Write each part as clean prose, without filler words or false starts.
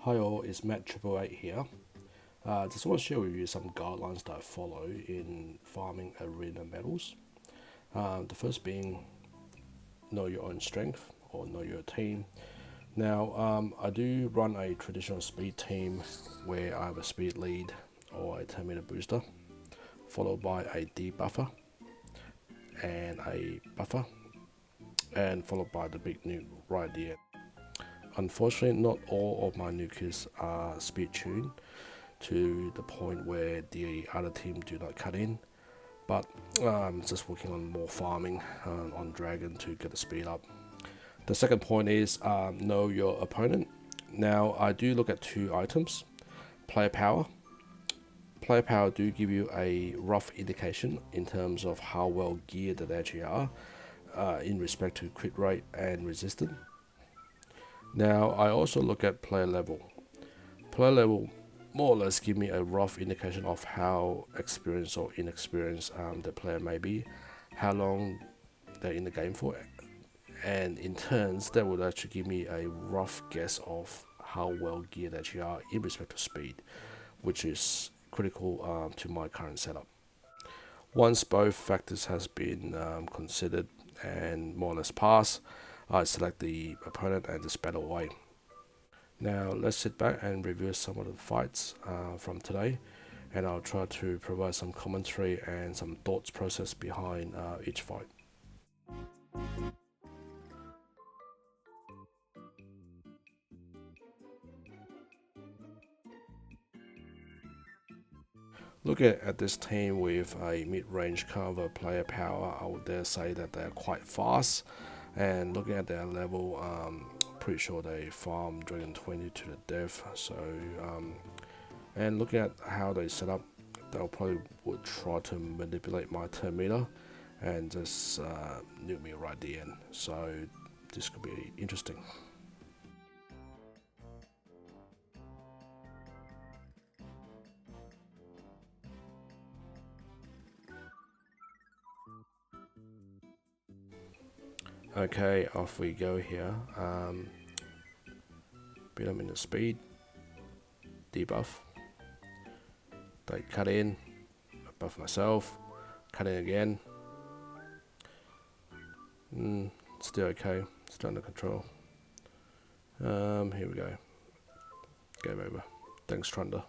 Hi all, it's Matt 888 here. Just want to share with you some guidelines that I follow in farming arena medals. The first being know your own strength or know your team. Now, I do run a traditional speed team where I have a speed lead or a 10-meter booster, followed by a debuffer and a buffer, and followed by the big nuke right at the end. Unfortunately, not all of my nukers are speed tuned to the point where the other team do not cut in, but just working on more farming on dragon to get the speed up. The second point is know your opponent. Now I do look at two items: player power. Player power do give you a rough indication in terms of how well geared they actually are in respect to crit rate and resistance. Now I also look at player level. Player level more or less give me a rough indication of how experienced or inexperienced the player may be, how long they're in the game for, and in turns that would actually give me a rough guess of how well geared that you are in respect to speed, which is critical to my current setup. Once both factors has been considered and more or less passed, I select the opponent and just battle away. Now let's sit back and review some of the fights from today, and I'll try to provide some commentary and some thoughts process behind each fight. Looking at this team with a mid-range cover player power, I would dare say that they're quite fast, and looking at their level, pretty sure they farm Dragon 20 to the death. So and looking at how they set up, they'll probably would try to manipulate my turn meter and just nuke me right at the end. So this could be interesting. Okay, off we go here. Beat them in the speed, debuff. They cut in, buff myself, cut in again. Still okay, still under control. Here we go. Game over. Thanks, Trunder.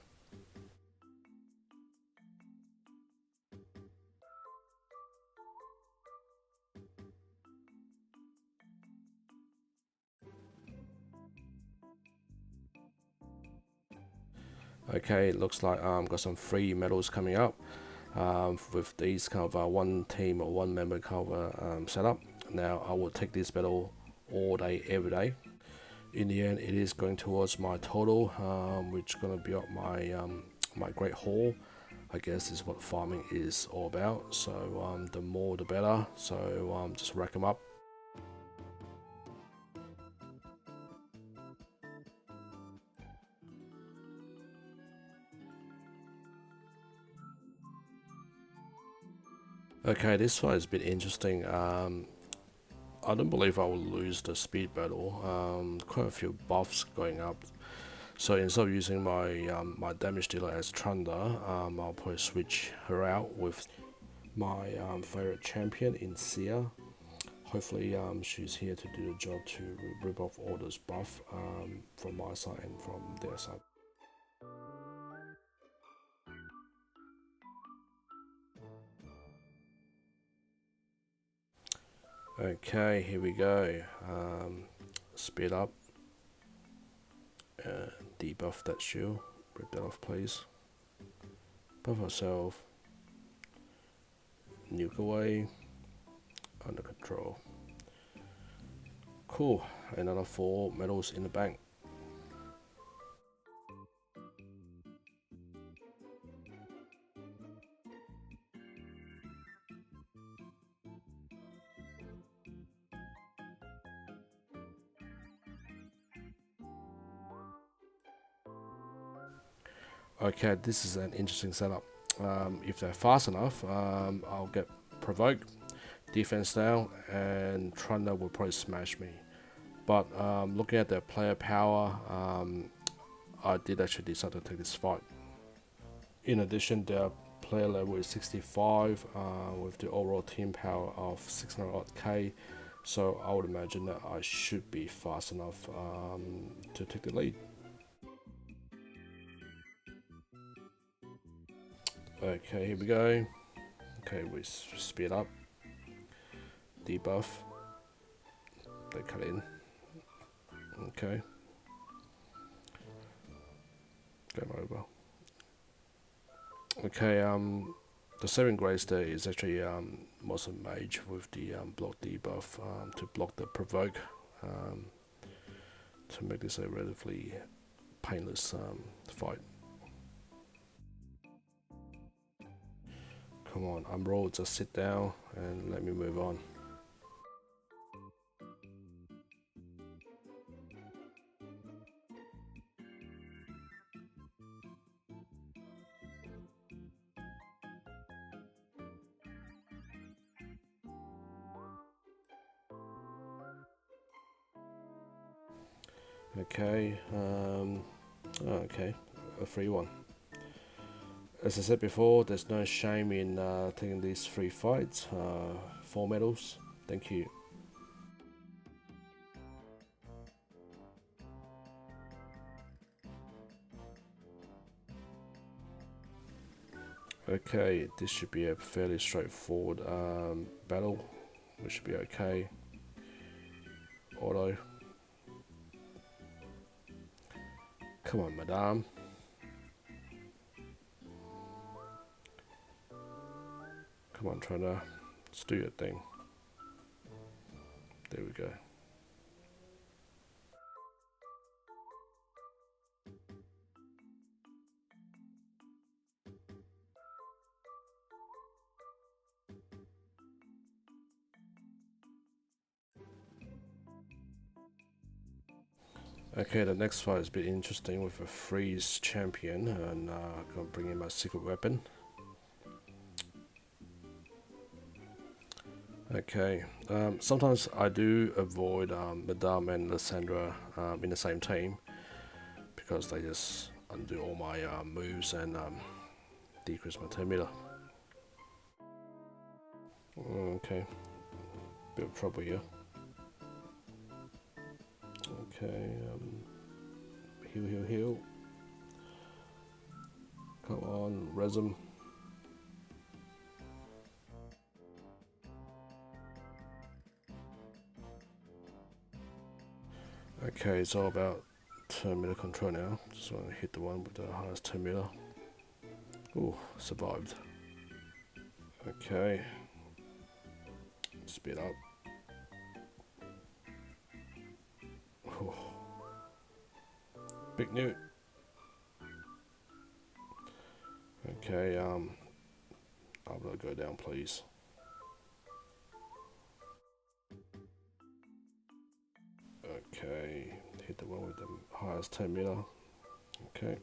Okay, it looks like got some free medals coming up with these kind of one team or one member kind of setup. Now I will take this medal all day, every day. In the end, it is going towards my total, which is going to be up my my great haul. I guess is what farming is all about. So the more the better. So just rack them up. Okay, this fight has been interesting. I don't believe I will lose the speed battle. Quite a few buffs going up. So instead of using my my damage dealer as Trunder, I'll probably switch her out with my favorite champion in Sia. Hopefully she's here to do the job to rip off all those buff from my side and from their side. Okay, here we go. Speed up. Debuff that shield. Rip that off, please. Buff ourselves. Nuke away. Under control. Cool. Another 4 medals in the bank. Okay, this is an interesting setup. If they're fast enough, I'll get provoked, defense down, and Trunder will probably smash me. But looking at their player power, I did actually decide to take this fight. In addition, their player level is 65 with the overall team power of 600 odd K. So I would imagine that I should be fast enough to take the lead. Okay, here we go. Okay, we speed up. Debuff. They cut in. Okay. Game over. Okay, the 7 grace there is actually Muscle Mage with the block debuff to block the provoke to make this a relatively painless fight. Come on, Umbral, just sit down and let me move on. Okay, okay, a free one. As I said before, there's no shame in taking these 3 fights. 4 medals, thank you. Okay, this should be a fairly straightforward battle. We should be okay. Auto. Come on, madame. Come on, trainer. Let's do your thing. There we go. Okay, the next fight is a bit interesting with a freeze champion, and I'm gonna bring in my secret weapon. Okay, sometimes I do avoid Madame and Lysandra in the same team because they just undo all my moves and decrease my turn meter. Okay, bit of trouble here. Okay, heal. Come on, resin. Okay, it's all about turn meter control now. Just want to hit the one with the highest turn meter. Ooh, survived. Okay, speed up. Ooh. Big newt. Okay, I'm gonna go down, please. Okay, hit the one with the highest 10 meter. Okay.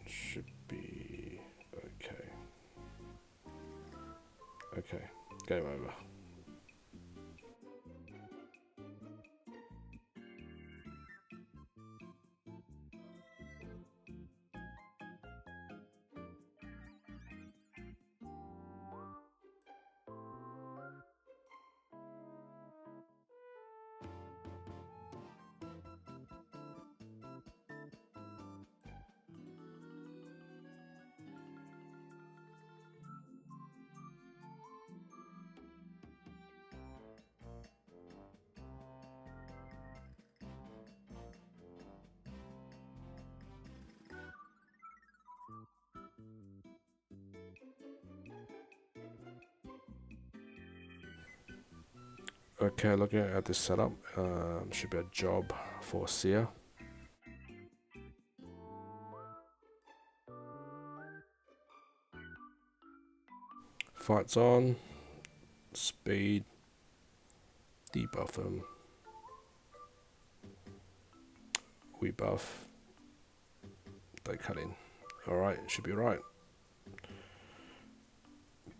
Should be okay. Okay, game over. Okay, looking at this setup, should be a job for Sia. Fights on, speed, debuff him, we buff, they cut in. Alright, should be right.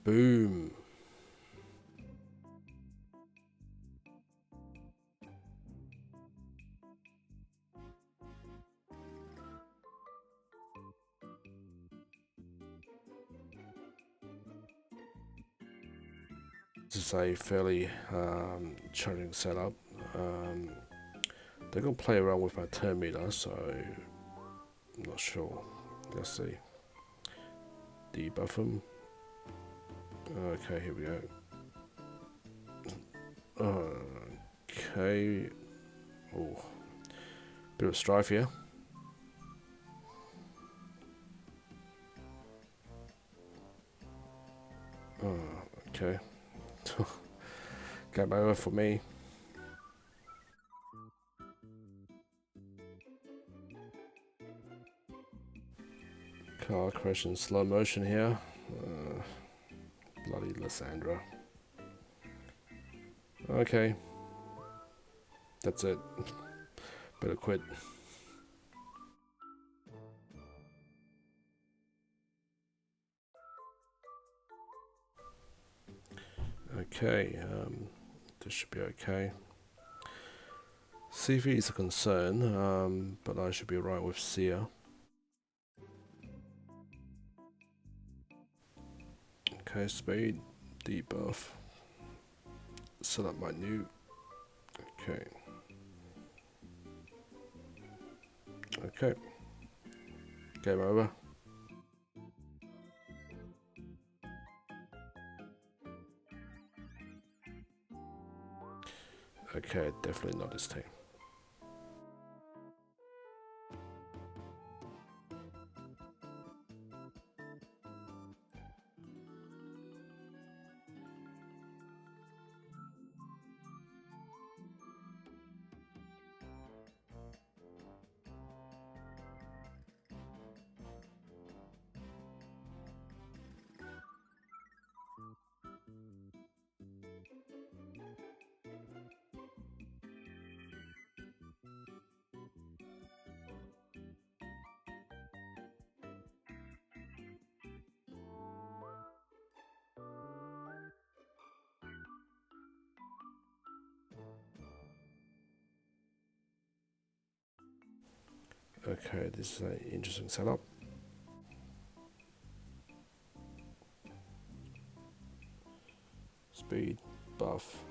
Boom. This is a fairly challenging setup. They're going to play around with my turn meter, so I'm not sure. Let's see. Debuff them. Okay, here we go. Okay. Oh, bit of strife here. Okay. Game over for me. Car crash in slow motion here. Bloody Lysandra. Okay. That's it. Better quit. Okay, this should be okay. CV is a concern, but I should be right with Seer. Okay, speed, debuff. Set up my new. Okay. Okay. Game over. Okay, definitely not this team. Okay, this is an interesting setup. Speed, buff.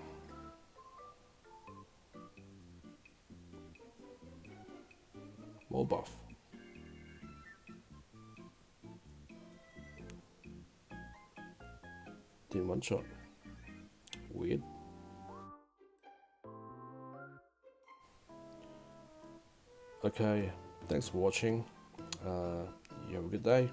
More buff. Did one shot. Weird. Okay, thanks for watching. You have a good day.